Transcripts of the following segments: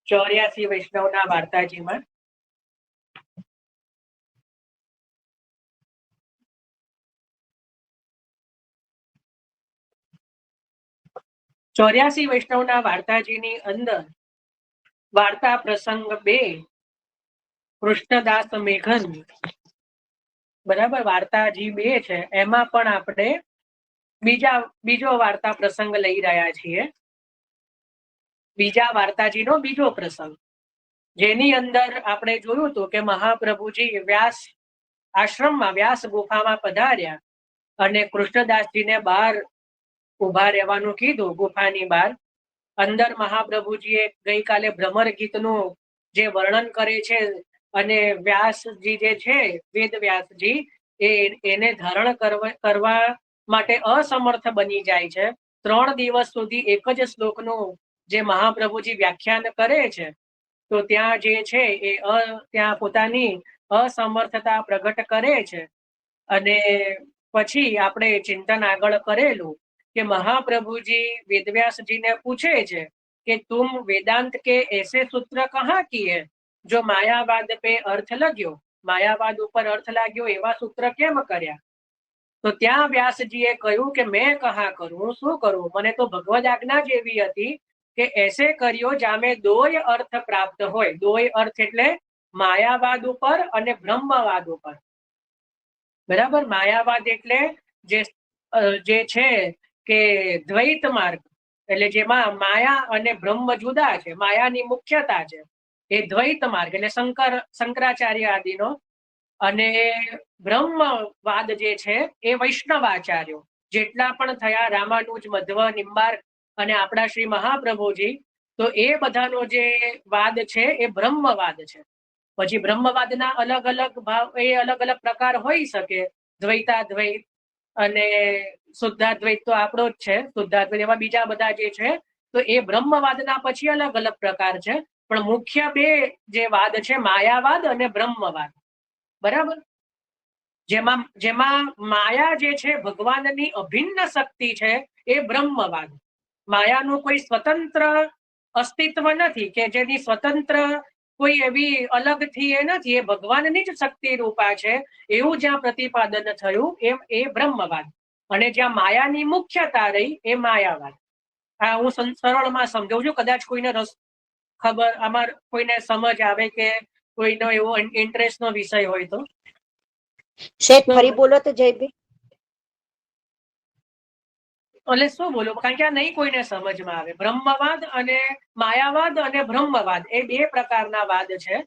84 વૈષ્ણવના વાર્તાજીમાં ચોર્યાસી વૈષ્ણવના વાર્તાજીની અંદર વાર્તા પ્રસંગ 2 કૃષ્ણદાસ મેઘન, બરાબર, વાર્તાજી 2 છે. એમાં પણ આપણે બીજો વાર્તા પ્રસંગ લઈ રહ્યા છીએ. બીજા વાર્તાજીનો બીજો પ્રસંગ, જેની અંદર આપણે જોયું હતું કે મહાપ્રભુજી વ્યાસ આશ્રમમાં, વ્યાસ ગુફામાં પધાર્યા અને કૃષ્ણદાસજીને બહાર ઉભા રહેવાનું કીધું. ગુફાની બહાર અંદર મહાપ્રભુજીએ ગઈકાલે ભ્રમર ગીતનું જે વર્ણન કરે છે અને વ્યાસજી જે છે, વેદ વ્યાસજી, એને ધારણ કરવા માટે અસમર્થ બની જાય છે. 3 દિવસ સુધી એક જ શ્લોકનું જે મહાપ્રભુજી વ્યાખ્યાન કરે છે, તો ત્યાં જે છે એ ત્યાં પોતાની અસમર્થતા પ્રગટ કરે છે. અને પછી આપણે ચિંતન આગળ કરેલું કે મહાપ્રભુજી વેદવ્યાસજીને પૂછે છે કે તુમ વેદાंत के ऐसे सूत्र कहाँ किए जो मायावाद पे अर्थ लग्यो, मायावाद ઉપર અર્થ લાગ્યો એવા સૂત્ર કેમ કર્યા? તો ત્યાં વ્યાસજીએ કહ્યું કે મેં કહા કરું, શું કરું, મને તો ભગવદ આજ્ઞા જ એવી હતી કે એસે કર્યો જામે દોય અર્થ પ્રાપ્ત હોય. દોય અર્થ એટલે માયાવાદ ઉપર અને બ્રહ્મવાદ ઉપર, બરાબર. માયાવાદ એટલે જે છે કે દ્વૈત માર્ગ, એટલે જેમાં માયા અને બ્રહ્મ જુદા છે, માયાની મુખ્યતા છે, એ દ્વૈત માર્ગ એટલે શંકરાચાર્ય આદિનો. અને બ્રહ્મવાદ જે છે એ વૈષ્ણવાચાર્યો જેટલા પણ થયા, રામાનુજ, મધ્વ, નિંબાર્ક અને આપણા શ્રી મહાપ્રભુજી, તો એ બધાનો જે વાદ છે એ બ્રહ્મવાદ છે. પછી બ્રહ્મવાદના અલગ અલગ ભાવ, એ અલગ અલગ પ્રકાર હોઈ શકે. દ્વૈતાદ્વૈત અને શુદ્ધાદ્વૈત તો આપણો જ છે, શુદ્ધાદ્વૈત એવા બીજા બધા જે છે, તો એ બ્રહ્મવાદના પછી અલગ અલગ પ્રકાર છે. પણ મુખ્ય 2 જે વાદ છે, માયાવાદ અને બ્રહ્મવાદ, બરાબર. જેમાં માયા જે છે ભગવાનની અભિન્ન શક્તિ છે, એ બ્રહ્મવાદ. માયાનું કોઈ સ્વતંત્ર અસ્તિત્વ નથી કે જેની સ્વતંત્ર કોઈ એવી અલગથી એ નથી, એ ભગવાનની જ શક્તિ રૂપા છે, એવું જ્યાં પ્રતિપાદન થયું એમ એ બ્રહ્મવાદ. અને જ્યાં માયાની મુખ્યતા રહી એ માયાવાદ. આ હું સરળમાં સમજાવું છું, કદાચ કોઈને ખબર, આમાં કોઈને સમજ આવે કે કોઈનો એવો ઇન્ટરેસ્ટનો વિષય હોય તો શેઠ ફરી બોલો તો જયભાઈ. એટલે શું બોલું, કારણ કે આ નહીં કોઈને સમજમાં આવે. બ્રહ્મવાદ અને માયાવાદ અને બ્રહ્મવાદ એ 2 પ્રકારના વાદ છે.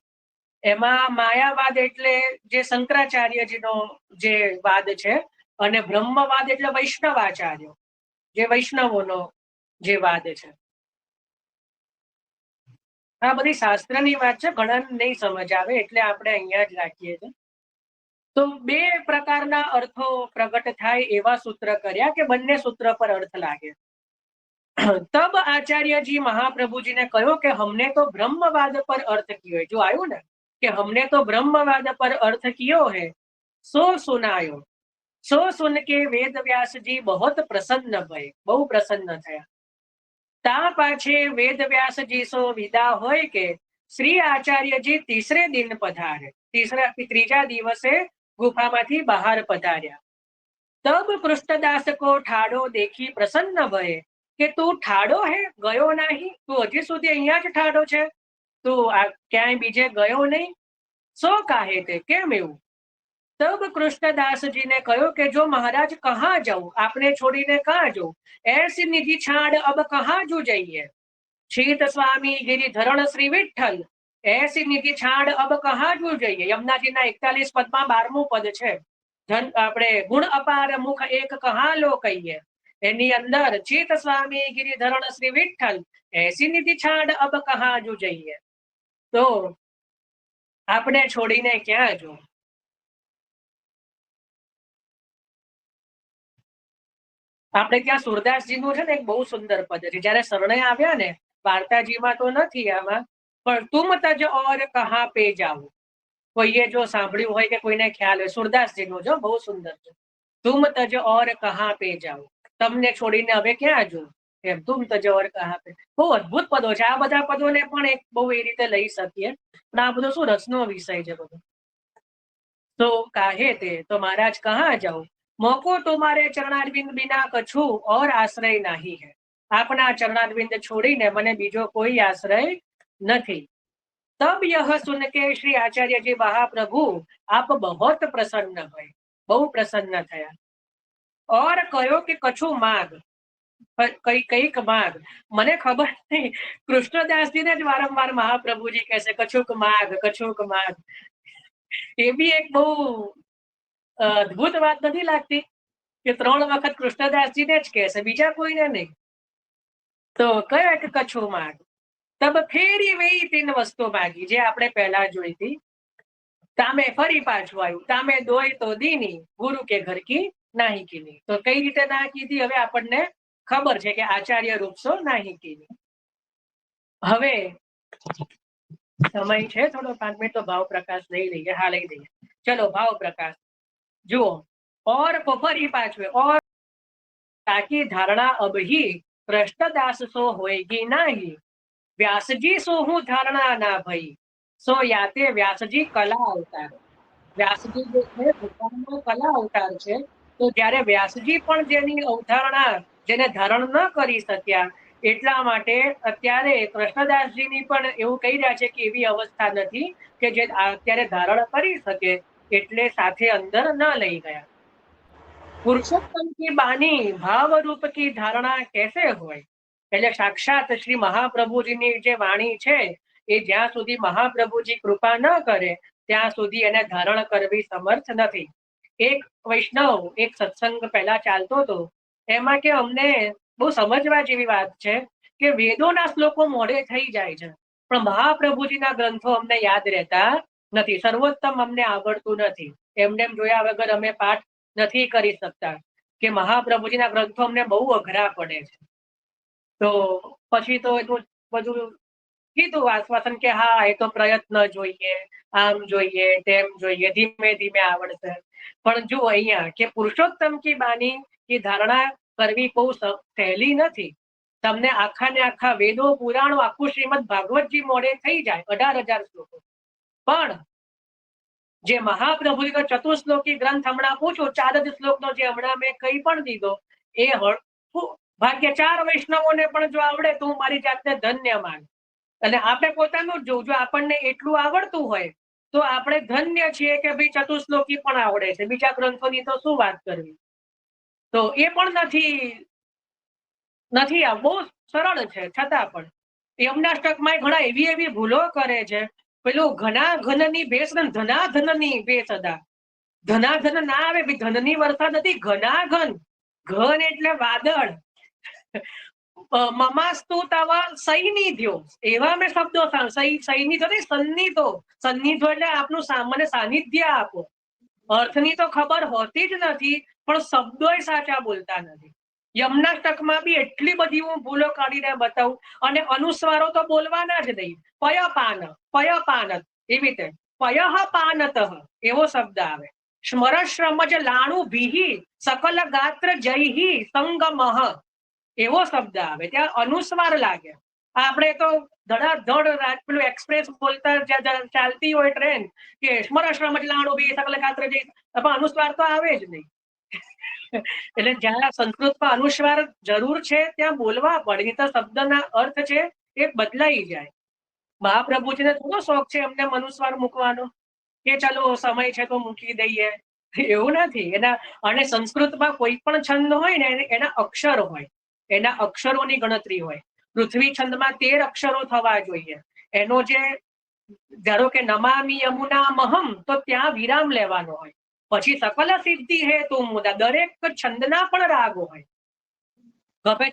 એમાં માયાવાદ એટલે જે શંકરાચાર્યજીનો જે વાદ છે, અને બ્રહ્મવાદ એટલે વૈષ્ણવાચાર્યો, જે વૈષ્ણવોનો જે વાદ છે. આ બધી શાસ્ત્રની વાત છે, ઘણા નહીં સમજ આવે એટલે આપણે અહીંયા જ રાખીએ છીએ. તો 2 પ્રકારના અર્થો પ્રગટ થાય એવા સૂત્ર કર્યા કે બંને સૂત્ર પર અર્થ લાગે. તબ આચાર્યજી મહાપ્રભુજીને કહ્યું કે હમને તો બ્રહ્મવાદ પર અર્થ કિયો. જો આવ્યું ને કે હમને તો બ્રહ્મવાદ પર અર્થ કિયો है, सो सुनायो, सो सुन के वेद व्यास जी बहुत प्रसन्न भय, બહુ પ્રસન્ન થયા. તા પાછે વેદ વ્યાસજી સો વિદા હોય કે શ્રી આચાર્યજી તીસરે દિન પધારે, ત્રીજા દિવસે ગુફામાંથી બહાર પધાર્યા. તબ કૃષ્ણદાસ કો ઠાડો દેખી પ્રસન્ન ભય કે તું ઠાડો હે, ગયો નહીં, તું હજી સુધી અહીંયા જ ઠાડો છે, તું ક્યાંય બીજે ગયો નહીં, સો કાહે તે, કેમ એવું? तब कृष्णदास जी ने कहो कि जो महाराज कहाँ जाऊं, आपने छोड़ीने कहाँ जाऊं, ऐसी निधि छाड़ अब कहाँ जू जाइए, शीत स्वामी गिरिधरण श्री विठ्ठल, ऐसी निधि छाड़ अब कहाँ जू जाइए. यमुनाजी ना 41 पदમાં 12મું પદ છે. આપણે ગુણ અપાર મુખ એક કહા લો કહીએ, એની અંદર ચિત સ્વામી गिरिधरण श्री विठ्ठल, ऐसी निधि छाड़ अब कहाँ जू जाइए. તો આપણે છોડીને ક્યાં જવું? આપણે ત્યાં સુરદાસજીનું છે ને એક બહુ સુંદર પદ છે. જયારે શરણે આવ્યા ને, વાર્તાજીમાં તો નથી આમાં, પણ તુમ તજ ઓર કહા પે જાઓ, કોઈએ જો સાંભળ્યું હોય કે કોઈને ખ્યાલ હોય, સુરદાસજીનું જો બહુ સુંદર છે. તુમ તજ ઓર કહા પે જાઓ, તમને છોડીને હવે ક્યાં જવું? એમ તુમ તજવર કહા પે. બહુ અદભુત પદો છે. આ બધા પદોને પણ એક બહુ એ રીતે લઈ શકીએ, પણ આ બધો શું રસનો વિષય છે બધો. તો કાહે તે તો મહારાજ કહા જાઉં, મોકો તુમારે ચરણારવિંદ બિના કછું ઓર આશ્રય નહીં હૈ. આપના ચરણારવિંદ છોડીને મને બીજો કોઈ આશ્રય નથી. तब यह सुन के श्री आचार्य जी महाप्रभु आप बहुत प्रसन्न हुए, बहु प्रसन्न थया और कहो कि कछु माग, કઈક માગ. મને ખબર નહીં, કૃષ્ણદાસજીને જ વારંવાર મહાપ્રભુજી કહે છે કછુક માગ, કછુક માગ. એ બી એક બહુ અદભુત વાત નથી લાગતી કે 3 વખત કૃષ્ણદાસજીને જ કહે છે, બીજા કોઈને નહીં. તો કયો કે કછુ માગ. તબ ફેરી વહી 3 વસ્તુ માગી, જે આપણે પહેલા જોઈ હતી. તામે ફરી પાછું આવ્યું, તામે દોય તો દીની, ગુરુ કે ઘર કી નાહી કીની. તો કઈ રીતે ના કીધી હવે આપણને ખબર છે કે આચાર્ય રૂપસો નાહી કીની. હવે સમય છે થોડો 5 મિનિટ, તો ભાવ પ્રકાશ લઈ લઈએ. હા, લઈ લઈએ. ચલો ભાવ પ્રકાશ જુઓ. और फरी पाछवे और ताकि धारणा अब ही पृष्ठदास सो होएगी नहीं, व्यासजी सो हूँ धारणा ना भई, सो याते व्यासजी कला अवतार. વ્યાસજી જે છે ભગવાનનો કલા અવતાર છે. તો જ્યારે વ્યાસજી પણ જેની અવધારણા જેને ધારણ ન કરી શક્યા, એટલા માટે અત્યારે કૃષ્ણદાસજીની પણ એવું કહી રહ્યા છે કે એવી અવસ્થા નથી કે જે અત્યારે ધારણ કરી શકે, એટલે સાથે અંદર ન લઈ ગયા. પુરુષોત્તમ કી બાની ભાવ રૂપ કી ધારણા કેસે હોય. એટલે સાક્ષાત શ્રી મહાપ્રભુજીની જે વાણી છે એ જ્યાં સુધી મહાપ્રભુજી કૃપા ન કરે ત્યાં સુધી એને ધારણ કરવી સમર્થ નથી. એક વૈષ્ણવ એક સત્સંગ પહેલા ચાલતો હતો, એમાં કે અમને બહુ સમજવા જેવી વાત છે કે વેદોના શ્લોકો મોઢે થઈ જાય છે, પણ મહાપ્રભુજીના ગ્રંથો અમને યાદ રહેતા નથી. સર્વોત્તમ અમને આવડતું નથી, એમને જોયા વગર અમે પાઠ નથી કરી શકતા, કે મહાપ્રભુજીના ગ્રંથો અમને બહુ અઘરા પડે છે. તો પછી તો એટલું બધું કીધું આશ્વાસન કે હા એ તો પ્રયત્ન જોઈએ, આમ જોઈએ, તેમ જોઈએ, ધીમે ધીમે આવડશે. પણ જો અહીંયા કે પુરુષોત્તમ કી બાની की ધારણા કરવી બહુ સહેલી નથી. તમને આખા ને આખા વેદો પુરાણો આખું શ્રીમદ ભાગવતજી મોડે થઈ જાય, 18,000 શ્લોકો. પણ જે મહાપ્રભુજીનો ચતુશ્લોકી ગ્રંથ હમણાં પૂછું, 4 જ શ્લોકનો જે હમણાં મેં કઈ પણ દીધો, એ ભાગ્ય 4 વૈષ્ણવોને પણ જો આવડે તો હું મારી જાતને ધન્ય માન. અને આપણે પોતાનું જ જો આપણને એટલું આવડતું હોય તો આપણે ધન્ય છીએ કે ભાઈ ચતુશ્લોકી પણ આવડે છે, બીજા ગ્રંથોની તો શું વાત કરવી. તો એ પણ નથી આ બહુ સરળ છે. છતાં પણ યમનાષ્ટકમાં ઘણા એવી ભૂલો કરે છે. પેલું ઘના ઘનની ભેસ ને ધનાધનની ભેસ અદા. ધનાધન ના આવે, ધનની વરસાદ નથી, ઘનાઘન. ઘન એટલે વાદળ. મમાસ્તુ તવ સૈનિધ્યો, એવા મેં શબ્દો સૈનિધ્યો નહીં, સન્નિધો. સન્નિધો એટલે આપનું સામાન્ય સાનિધ્ય આપો. અર્થની તો ખબર હોતી જ નથી, પણ શબ્દોય સાચા બોલતા નથી. યમનાષ્ટકમાં બી એટલી બધી હું ભૂલો કાઢીને બતાવું, અને અનુસ્વારો તો બોલવાના જ નહીં. પયપાન, પયપાનત, એવી રીતે પયઃ પાનત એવો શબ્દ આવે. સ્મરશ્રમજ લાણુ ભીહી સકલ ગાત્ર જયહી સંગમઃ એવો શબ્દ આવે. ત્યાં અનુસ્વાર લાગે. આપણે તો ધડાધડ પેલું એક્સપ્રેસ બોલતા ચાલતી હોય ટ્રેન કે સ્મરશ્રમજ લાણુ ભીહી સકલ ગાત્ર જય, પણ અનુસ્વાર તો આવે જ નહીં. એટલે જ્યાં સંસ્કૃતમાં અનુસ્વાર જરૂર છે ત્યાં બોલવા પડે, નહીં તો શબ્દના અર્થ છે એ બદલાઈ જાય. મહાપ્રભુજીને થોડો શોખ છે એમને અનુસ્વાર મૂકવાનો કે ચાલો સમય છે તો મૂકી દઈએ, એવું નથી. અને સંસ્કૃતમાં કોઈ પણ છંદ હોય ને એના અક્ષર હોય, એના અક્ષરોની ગણતરી હોય. પૃથ્વી છંદમાં 13 અક્ષરો થવા જોઈએ. એનો જે ધારો કે નમામી યમુના મહમ, તો ત્યાં વિરામ લેવાનો હોય. પછી સકલ સિદ્ધિ હે તું મુદા, દરેક છંદના પણ રાગ હોય. ગમે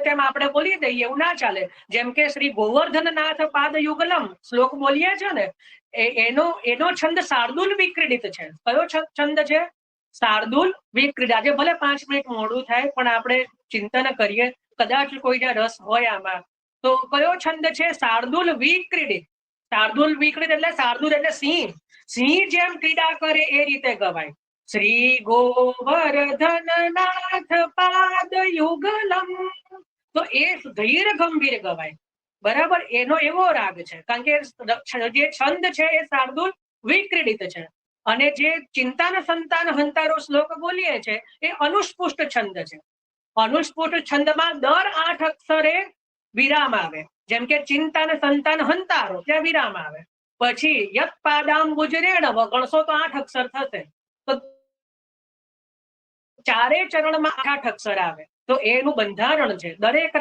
તેમ આપણે બોલી દઈએ એવું ના ચાલે. જેમ કે શ્રી ગોવર્ધનનાથ પાદ યુગલમ શ્લોક બોલીએ છે ને, એનો છંદ શાર્દુલ વિક્રીડિત છે. કયો છંદ છે? શાર્દુલ વિક્રીડિત. આજે ભલે 5 મિનિટ મોડું થાય, પણ આપણે ચિંતન કરીએ, કદાચ કોઈને રસ હોય આમાં, તો કયો છંદ છે? શાર્દુલ વિક્રીડિત. શાર્દુલ વિક્રીડિત એટલે શાર્દુલ એટલે સિંહ. સિંહ જેમ ક્રીડા કરે એ રીતે ગવાય. શ્રી ગોવર્ધનનાથ પાદ યુગલમ તો એ ધીર ગંભીર ગવાય. બરાબર, એનો એવો રાગ છે. કારણ કે જે છંદ છે એ શાર્દુલ વિક્રીડિત છે, અને જે ચિંતાન સંતાન હંતારો શ્લોક બોલીએ છે એ અનુસ્પુષ્ટ છંદ છે. અનુસ્પુષ્ટ છંદમાં દર 8 અક્ષરે વિરામ આવે. જેમ કે ચિંતાન સંતાન હંતારો, ત્યાં વિરામ આવે. પછી યત પાદામ ગુજરેણ ગણશો તો 8 અક્ષર થશે. તો ચારે ચરણમાં 8 અક્ષર આવે. તો એનું બંધારણ છે. દરેક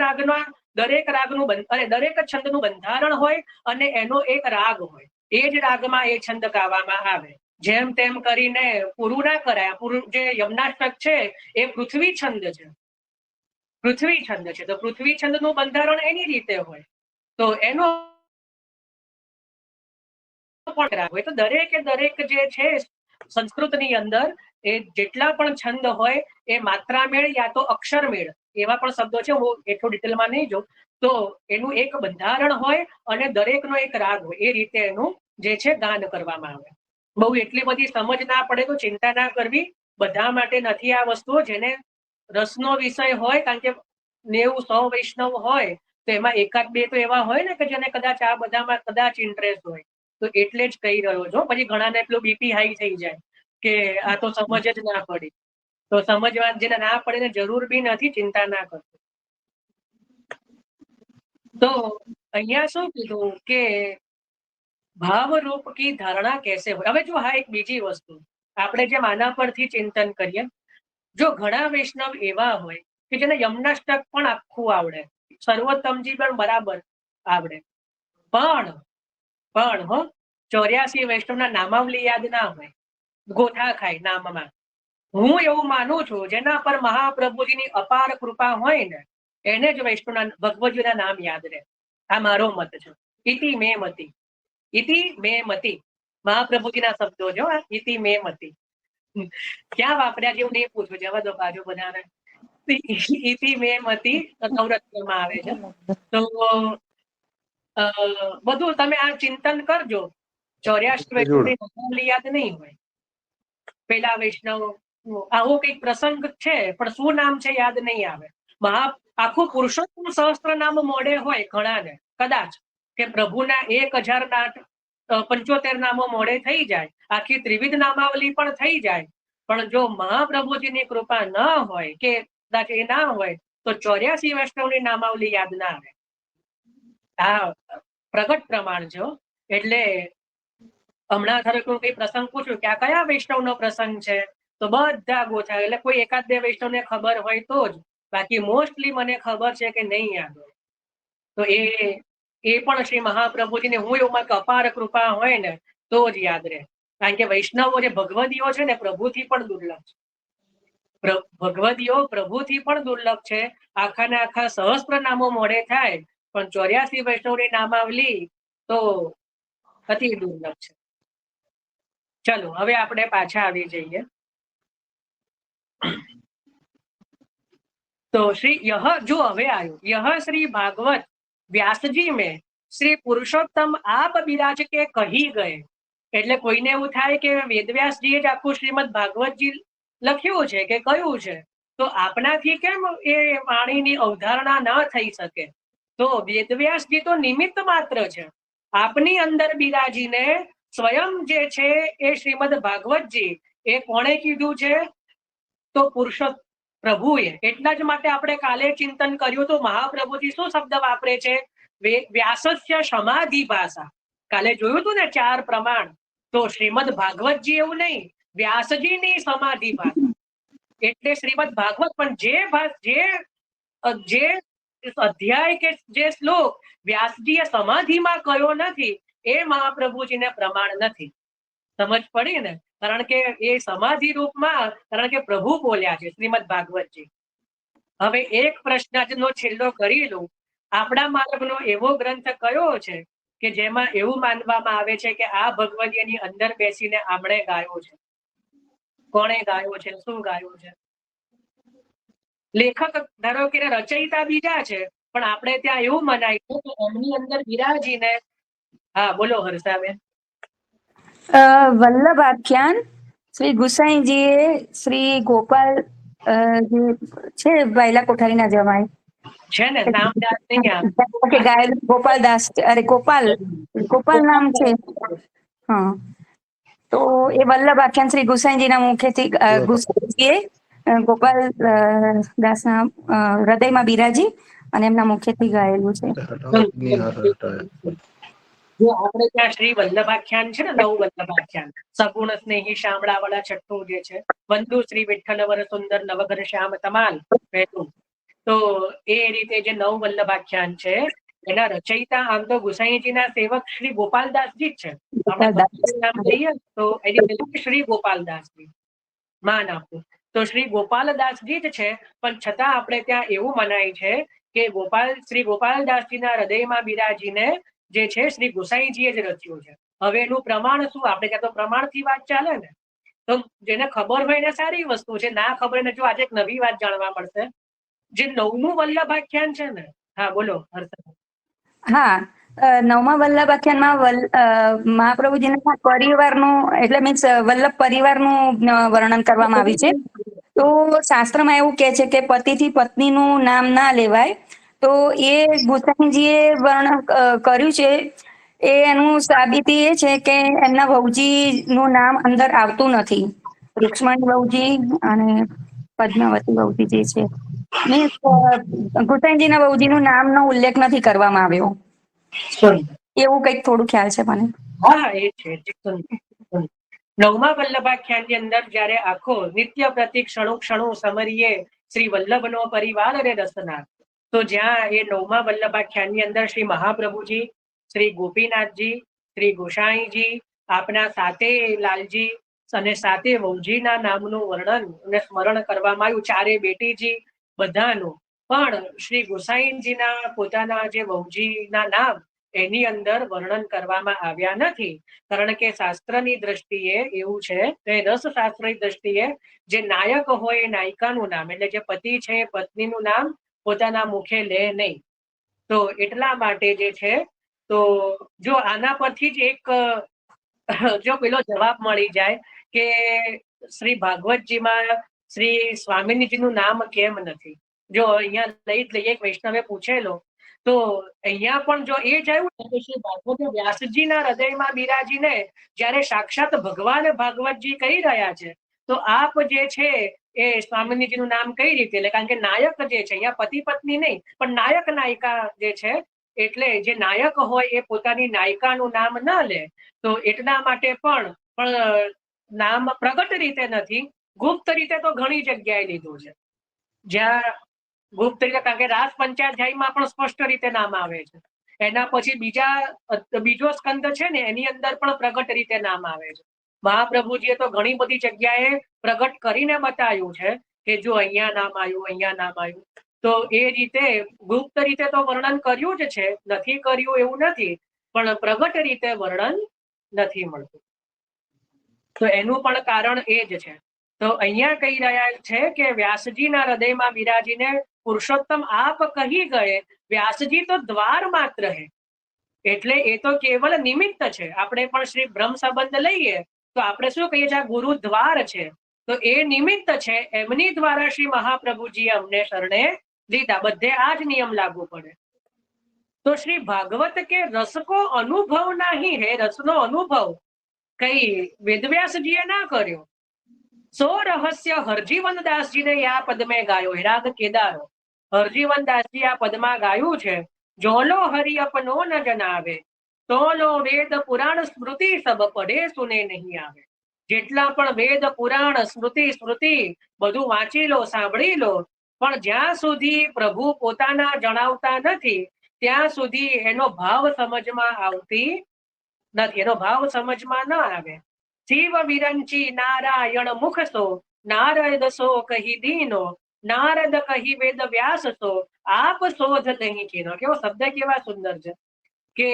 રાગનું અને દરેક છંદનું બંધારણ હોય અને એનો એક રાગ હોય. એ જ રાગમાં એ છંદ ગાવામાં આવે. જેમ તેમ કરીને પૂરું ના કરાય. પૂરું જે યમનાષ્ટક છે એ પૃથ્વી છંદ છે. પૃથ્વી છંદ છે, તો પૃથ્વી છંદનું બંધારણ એની રીતે હોય. તો એનો પણ રાગ હોય. તો દરેકે દરેક જે છે સંસ્કૃતની અંદર એ જેટલા પણ છંદ હોય એ માત્રા મેળ યા તો અક્ષર મેળ એવા પણ શબ્દો છે. હું એટલું ડિટેલમાં નહીં જોઉં. તો એનું એક બંધારણ હોય અને દરેકનો એક રાગ હોય. એ રીતે એનું જે છે ગાન કરવામાં આવે. બહુ એટલી બધી સમજ ના પડે તો ચિંતા ના કરવી. બધા માટે નથી આ વસ્તુઓ. જેને રસનો વિષય હોય, કારણ કે 90-100 વૈષ્ણવ હોય તો એમાં એકાદ બે તો એવા હોય ને કે જેને કદાચ આ બધામાં કદાચ ઇન્ટરેસ્ટ હોય. તો એટલે જ કહી રહ્યો છું. પછી ઘણાને એટલું બીપી હાઈ થઈ જાય કે આ તો સમજ જ ના પડી. તો સમજવા જેને ના પડે ને જરૂર બી નથી, ચિંતા ના કરતો. તો અહીંયા શું કીધું કે ભાવરૂપ કી ધારણા કેસે હોય. હવે જો હા એક બીજી વસ્તુ આપણે જેમ આના પરથી ચિંતન કરીએ, જો ઘણા વૈષ્ણવ એવા હોય કે જેને યમનાષ્ટક પણ આખું આવડે, સર્વોત્તમજી પણ બરાબર આવડે, પણ હો 84 વૈષ્ણવના નામાવલી યાદ ના હોય, ગોથા ખાય નામમાં. હું એવું માનું છું જેના પર મહાપ્રભુજીની અપાર કૃપા હોય ને એને જ વૈષ્ણવના ભગવતજીના નામ યાદ રહે. આ મારો મત છે. ઇતિ મે મતિ. ઇતિ મે મતિ મહાપ્રભુજીના શબ્દો જો. ઇતિ મે મતિ ક્યાં વાપર્યા જેવું નહીં પૂછવું. જવા દો બાજુ બધાને. ઇતિ મે મતિ નવરત્નમાં આવે છે. તો બધું તમે આ ચિંતન કરજો. 84 વૈષ્ણવની નામાવલી યાદ નહીં હોય. પેલા વૈષ્ણવ આવો કઈક પ્રસંગ છે પણ શું નામ છે યાદ નહીં આવે. આખું પુરુષોત્તમ સહસ્ત્ર નામ મોડે હોય ઘણાને કદાચ, કે પ્રભુના 1075 નામો મોડે થઈ જાય, આખી ત્રિવિધ નામાવલી પણ થઈ જાય. પણ જો મહાપ્રભુજીની કૃપા ન હોય કે કદાચ એ ના હોય તો 84 વૈષ્ણવની નામાવલી યાદ ના આવે. આ પ્રગટ પ્રમાણ છે. એટલે હમણાં ધારો કે કઈ પ્રસંગ પૂછ્યું કે આ કયા વૈષ્ણવનો પ્રસંગ છે, તો બધા ગોથા. એટલે કોઈ એકાદ બે વૈષ્ણવને ખબર હોય તો જ, બાકી મોસ્ટલી મને ખબર છે કે નહીં યાદ હોય. તો એ પણ શ્રી મહાપ્રભુજીને હું એવું માનું કે અપાર કૃપા હોય ને તો જ યાદ રહે. કારણ કે વૈષ્ણવો જે ભગવદીઓ છે ને પ્રભુથી પણ દુર્લભ છે. ભગવદીઓ પ્રભુથી પણ દુર્લભ છે. આખા ને આખા સહસ્ત્ર નામો મોડે થાય, પણ 84 વૈષ્ણવની નામાવલી તો અતિ દુર્લભ છે. ચલો હવે આપણે પાછા આવી જઈએ. તો શ્રી યહ જો હવે આવ્યું યહ શ્રી ભાગવત વ્યાસજી में શ્રી પુરુષોત્તમ આપ બિરાજ કે કહી ગયે. એટલે કોઈને એવું થાય કે વેદવ્યાસજીએ જ આખું શ્રીમદ ભાગવતજી લખ્યું છે કે કયું છે, તો આપનાથી કેમ એ વાણીની અવધારણા ન થઈ શકે. તો વેદવ્યાસજી તો નિમિત્ત માત્ર છે. આપની અંદર બિરાજીને સ્વયં જે છે એ શ્રીમદ ભાગવતજી એ કોણે કીધું છે, તો પુરુષોત્તમ પ્રભુએ. એટલા જ માટે આપણે કાલે ચિંતન કર્યું તો મહાપ્રભુજી શું શબ્દ વાપરે છે, વ્યાસસ્ય સમાધિ ભાષા. કાલે જોયું હતું ને 4 પ્રમાણ. તો શ્રીમદ ભાગવતજી એવું નહીં, વ્યાસજીની સમાધિ ભાષા. એટલે શ્રીમદ ભાગવત પણ જે અધ્યાય કે જે શ્લોક વ્યાસજીએ સમાધિમાં કયો નથી એ મહાપ્રભુજીને પ્રમાણ નથી. સમજ પડી ને? કારણ કે એ સમાધિ રૂપમાં, કારણ કે પ્રભુ બોલ્યા છે શ્રીમદ ભાગવતજી. હવે એક પ્રશ્નનો છેલ્લો કરી લઉં. આપણા માર્ગનો એવો ગ્રંથ કયો છે કે જેમાં એવું માનવામાં આવે છે કે આ ભગવદીની અંદર બેસીને આમણે ગાયો છે? કોણે ગાયો છે, શું ગાયું છે? લેખક ધારો કે રચયિતા બીજા છે, પણ આપણે ત્યાં એવું મનાય છે કે એમની અંદર બિરાજીને. હા બોલો હર્ષાબેન. વલ્લભ આખ્યાન શ્રી ગુસાઈજીએ શ્રી ગોપાલ જે છે વાયલા કોઠારીના જમાઈ છે ને, નામદાસ નહીં આવે. કે ગાયેલું ગોપાલદાસ, અરે ગોપાલ નામ છે. હા, તો એ વલ્લભ આખ્યાન શ્રી ગુસાઈજીના મુખેથી ગુસાઈજીએ ગોપાલ દાસના હૃદયમાં બિરાજી અને એમના મુખેથી ગાયેલું છે. જો આપણે ત્યાં શ્રી વલ્લભાખ્યાન છે ને, નવ વલ્લભાખ્યાન, સગુણ સ્નેહી શામળા વાળા છઠ્ઠું જે છે, વંદુ શ્રી વિઠ્ઠલ વર સુંદર નવઘર શ્યામ તમાલ પહેલું. તો એ રીતે જે નવ વલ્લભાખ્યાન છે એના રચયિતા આમ તો ગુસાઈજીના સેવક શ્રી ગોપાલદાસજી જ છે. આપણે નામ લઈએ તો એની પેલું શ્રી ગોપાલદાસજી માન આપવું, તો શ્રી ગોપાલદાસજી જ છે. પણ છતાં આપણે ત્યાં એવું મનાય છે કે શ્રી ગોપાલદાસજીના હૃદયમાં બિરાજીને જે છે શ્રી ગુસાઈજીએ જ રચ્યું છે. હવે એનું પ્રમાણ શું? આપણે ત્યાં તો પ્રમાણથી વાત ચાલે ને, તો જેને ખબર હોય ને સારી વસ્તુ છે, ના ખબર ને જો આજે એક નવી વાત જાણવા મળશે. જે નવમું વલ્લભાખ્યાન છે ને, હા બોલો હર્ષદ. હા, નવમા વલ્લભ આખ્યાનમાં મહાપ્રભુજીના પરિવારનું એટલે મીન્સ વલ્લભ પરિવારનું વર્ણન કરવામાં આવ્યું છે. તો શાસ્ત્રમાં એવું કહે છે કે પતિથી પત્નીનું નામ ના લેવાય. તો એ ગુસાઈજીએ વર્ણન કર્યું છે. એનું સાબિતી એ છે કે એમના વહુજીનું નામ અંદર આવતું નથી. રૂક્ષ્મણી વહુજી અને પદ્માવતી વહુજી જે છે, મીન્સ ગુસાઈજીના વહુજીનું નામનો ઉલ્લેખ નથી કરવામાં આવ્યો. એવું કંઈક થોડું ખ્યાલ છે મને. હા, એ છે. નવમા વલ્લભાખ્યાનની અંદર જયારે આખો નિત્ય પ્રતિ ક્ષણું ક્ષણું સમરીએ શ્રી વલ્લભનો પરિવાર અને રસના, તો જ્યાં એ નવમા વલ્લભાખ્યાનની અંદર શ્રી મહાપ્રભુજી, શ્રી ગોપીનાથજી, શ્રી ગોસાઈજી, આપના સાતે લાલજી અને સાતે વહુજીના નામનું વર્ણન અને સ્મરણ કરવામાં આવ્યું. ચારે બેટીજી બધાનું, પણ શ્રી ગોસાઈજીના પોતાના જે વહુજીના નામ એની અંદર વર્ણન કરવામાં આવ્યા નથી. કારણ કે શાસ્ત્રની દ્રષ્ટિએ એવું છે કે રસશાસ્ત્રની દ્રષ્ટિએ જે નાયક હોય એ નાયિકાનું નામ, એટલે જે પતિ છે એ પત્નીનું નામ પોતાના મુખે લે નહીં. તો એટલા માટે જે છે, તો જો આના પરથી જ એક જો પેલો જવાબ મળી જાય કે શ્રી ભાગવતજીમાં શ્રી સ્વામિનીજીનું નામ કેમ નથી. જો અહીંયા લઈ જ લઈએ, એક વૈષ્ણવે પૂછેલો, તો અહીંયા પણ જો એ જ આવ્યું કે શ્રી ભાગવત વ્યાસજીના હૃદયમાં બિરાજીને જ્યારે સાક્ષાત ભગવાન ભાગવતજી કહી રહ્યા છે, તો આપ જે છે એ સ્વામિનીજીનું નામ કઈ રીતે લે? કારણ કે નાયક જે છે અહીંયા પતિ પત્ની નહીં, પણ નાયક નાયિકા જે છે, એટલે જે નાયક હોય એ પોતાની નાયિકાનું નામ ન લે. તો એટલા માટે પણ નામ પ્રગટ રીતે નથી, ગુપ્ત રીતે તો ઘણી જગ્યાએ લીધું છે. જ્યાં ગુપ્ત રીતે, કારણ કે રાસ પંચાધ્યાયમાં પણ સ્પષ્ટ રીતે નામ આવે છે. એના પછી બીજો સ્કંદ છે ને, એની અંદર પણ પ્રગટ રીતે નામ આવે છે. મહાપ્રભુજીએ તો ઘણી બધી જગ્યાએ પ્રગટ કરીને બતાવ્યું છે કે જો અહીંયા નામ આવ્યું, અહીંયા નામ આવ્યું. તો એ રીતે ગુપ્ત રીતે તો વર્ણન કર્યું જ છે, નથી કર્યું એવું નથી, પણ પ્રગટ રીતે વર્ણન નથી મળતું. તો એનું પણ કારણ એ જ છે. તો અહીંયા કહી રહ્યા છે કે વ્યાસજીના હૃદયમાં બિરાજીને પુરુષોત્તમ આપ કહી ગયે, વ્યાસજી તો દ્વાર માત્ર હે, એટલે એ તો કેવલ નિમિત્ત છે. આપણે પણ શ્રી બ્રહ્મ સંબંધ લઈએ તો આપણે શું કહીએ છીએ? ગુરુ દ્વાર છે. તો એ નિમિત્ત છે, એમની દ્વારા શ્રી મહાપ્રભુજીએ અમને શરણે લીધા. બધે આ જ નિયમ લાગુ પડે. તો શ્રી ભાગવત કે રસ કો અનુભવ નહીં હે, રસનો અનુભવ કઈ વેદવ્યાસજીએ ના કર્યો. સો રહસ્ય હરજીવન દાસજીને આ પદ મેં ગાયો, હેરાગ કેદારો. હરજીવન દાસજી આ પદમાં ગાયું છે. જોલો હરિ અપનો ન જનાવે, તોલો વેદ પુરાણ સ્મૃતિ સબ પડે સુને નહીં આવે. જેટલા પણ વેદ પુરાણ સ્મૃતિ બધું વાંચી લો, સાંભળી લો, પણ જ્યાં સુધી પ્રભુ પોતાના જણાવતા નથી ત્યાં સુધી એનો ભાવ સમજમાં આવતી નથી, એનો ભાવ સમજમાં ન આવે. શિવ વિરંચી નારાયણ મુખ સો, નારદ સો કહી દીનો, નારદ કહી વેદ વ્યાસ સો, આપ શોધ નહીં કીનો. કેવો શબ્દ, કેવા સુંદર છે કે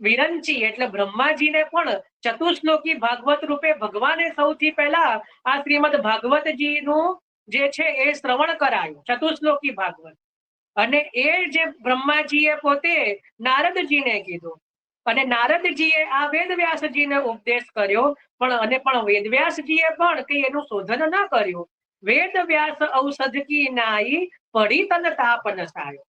વિરંચી એટલે બ્રહ્માજીને પણ ચતુશ્લોકી ભાગવત રૂપે ભગવાને સૌથી પહેલા આ શ્રીમદ ભાગવતજીનું જે છે એ શ્રવણ કરાયું, ચતુશ્લોકી ભાગવત. અને એ જે બ્રહ્માજીએ પોતે નારદજીને કીધું, અને નારદજીએ આ વેદવ્યાસજીને ઉપદેશ કર્યો. પણ વેદવ્યાસજીએ પણ કઈ એનું શોધન ન કર્યું. વેદ વ્યાસ ઔષધ કી નાઈ, પડી તને તાપ નસાયો.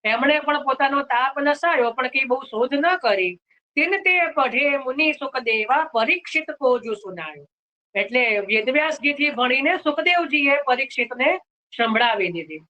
એમણે પણ પોતાનો તાપ નસાયો, પણ કઈ બહુ શોધ ન કરી. તિન તે પઢે મુનિ સુખદેવા પરીક્ષિત કોજુ સુનાયો. એટલે વેદવ્યાસજી થી ભણીને સુખદેવજીએ પરીક્ષિતને સંભળાવી દીધી.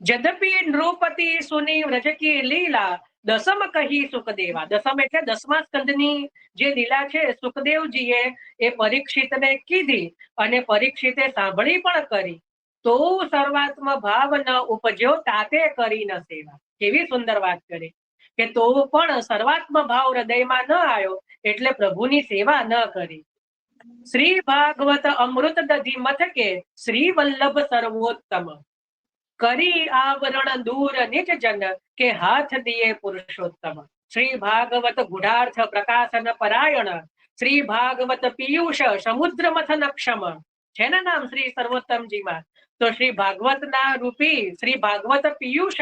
જદપી નૃપતિ સુની વ્રજકી લીલા દસમ કહી સુખદેવા. દસમ એટલે 10મા સ્કંદની જે લીલા છે સુખદેવજીએ એ પરીક્ષિતને કીધી અને પરીક્ષિતે સાંભળી પણ કરી. તો સર્વાત્મ ભાવ ન ઉપજ્યો તાતે કરી ન સેવા. કેવી સુંદર વાત કરી કે તો પણ સર્વાત્મ ભાવ હૃદયમાં ન આવ્યો એટલે પ્રભુની સેવા ન કરી. શ્રી ભાગવત અમૃત દધી મથકે શ્રી વલ્લભ સર્વોત્તમ કરી આવરણ દૂર નિજ જન કે હાથ દિયે પુરુષોત્તમ. શ્રી ભાગવત ગુઢાર્થ પ્રકાશન પરાયણ શ્રી ભાગવત પિયુષ સમુદ્ર મથન ક્ષમ છે ને નામ શ્રી સર્વોત્તમજીમાં. તો શ્રી ભાગવત ના રૂપી શ્રી ભાગવત પિયુષ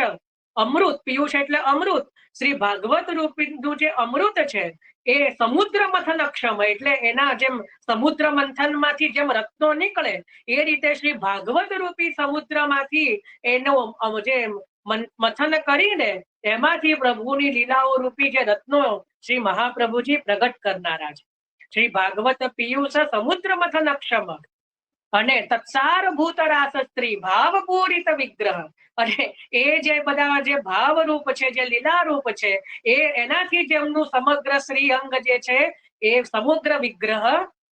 અમૃત, પિયુષ એટલે અમૃત, શ્રી ભાગવત રૂપીનું જે અમૃત છે એ સમુદ્ર મથન ક્ષમ એટલે એના જેમ સમુદ્ર મંથન માંથી જેમ રત્નો નીકળે એ રીતે શ્રી ભાગવત રૂપી સમુદ્ર માંથી એનો જે મથન કરીને એમાંથી પ્રભુની લીલાઓ રૂપી જે રત્નો શ્રી મહાપ્રભુજી પ્રગટ કરનારા છે. શ્રી ભાગવત પિયુષ સમુદ્ર મથન ક્ષમ અને તત્સાર ભૂત રાસ સ્ત્રી ભાવ પૂરિત વિગ્રહ. અને એ જે બધા જે ભાવ રૂપ છે, જે લીલા રૂપ છે એ એનાથી જેમનું સમગ્ર શ્રી અંગ જે છે એ સમુદ્ર વિગ્રહ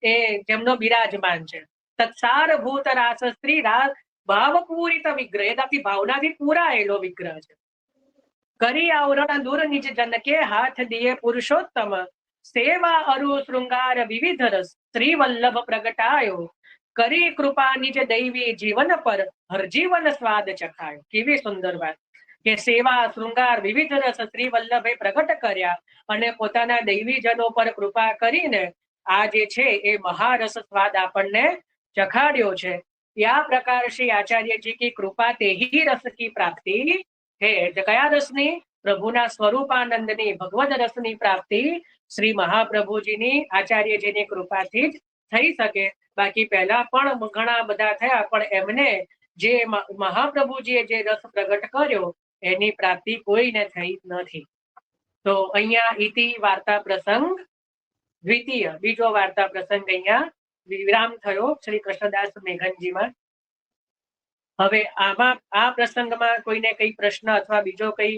એ જેમનો બિરાજમાન છે. તત્સાર ભૂત રાસ સ્ત્રી ભાવ પૂરિત વિગ્રહ, એનાથી ભાવનાથી પૂરાયેલો વિગ્રહ છે. કરી આવરણ દૂર નિજ જન કે હાથ દિયે પુરુષોત્તમ સેવા અરુ શૃંગાર વિવિધ રસ શ્રી વલ્લભ પ્રગટાયો કરી કૃપા નિજ દૈવી જીવન પર હરજીવન સ્વાદ ચખાયો. કેવી સુંદર વાત કે સેવા શૃંગાર વિવિધ રસ શ્રી વલ્લભે પ્રગટ કર્યા અને પોતાના દૈવી જનો પર કૃપા કરીને આ જે છે એ મહારસ સ્વાદ આપણને ચખાડ્યો છે. या प्रकार श्री आचार्य जी की कृपा ते ही रस की प्राप्ति है. कया रसनी? प्रभुना स्वरूपानंदनी भगवद रसनी प्राप्ति श्री महाप्रभुजीनी आचार्यजीनी कृपाથી જ થઈ શકે. બાકી પહેલા પણ ઘણા બધા થયા પણ એમને જે મહાપ્રભુજીએ જે રસ પ્રગટ કર્યો એની પ્રાપ્તિ કોઈને થઈ નથી. તો અહીંયા ઇતિ વાર્તા પ્રસંગ દ્વિતીય, બીજો વાર્તા પ્રસંગ અહીંયા વિરામ થયો શ્રી કૃષ્ણદાસ મેઘનજીમાં. હવે આમાં આ પ્રસંગમાં કોઈને કઈ પ્રશ્ન અથવા બીજો કઈ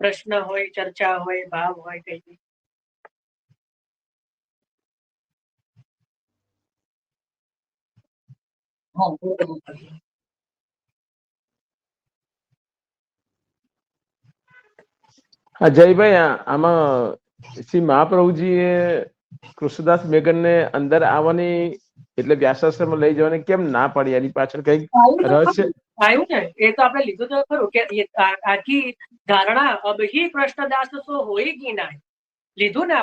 પ્રશ્ન હોય, ચર્ચા હોય, ભાવ હોય કઈ? હા જયભાઈ, આમાં શ્રી મહાપ્રભુજીએ કૃષ્ણદાસ મેઘનને અંદર આવવાની એટલે વ્યાસાશ્રમ લઈ જવાની કેમ ના પાડી? એની પાછળ કઈ રહસ્ય આવ્યું ને? એ તો આપણે લીધું તો ખરું કે આખી ધારણા અબહી કૃષ્ણદાસ સો હોય કી ના લીધું ને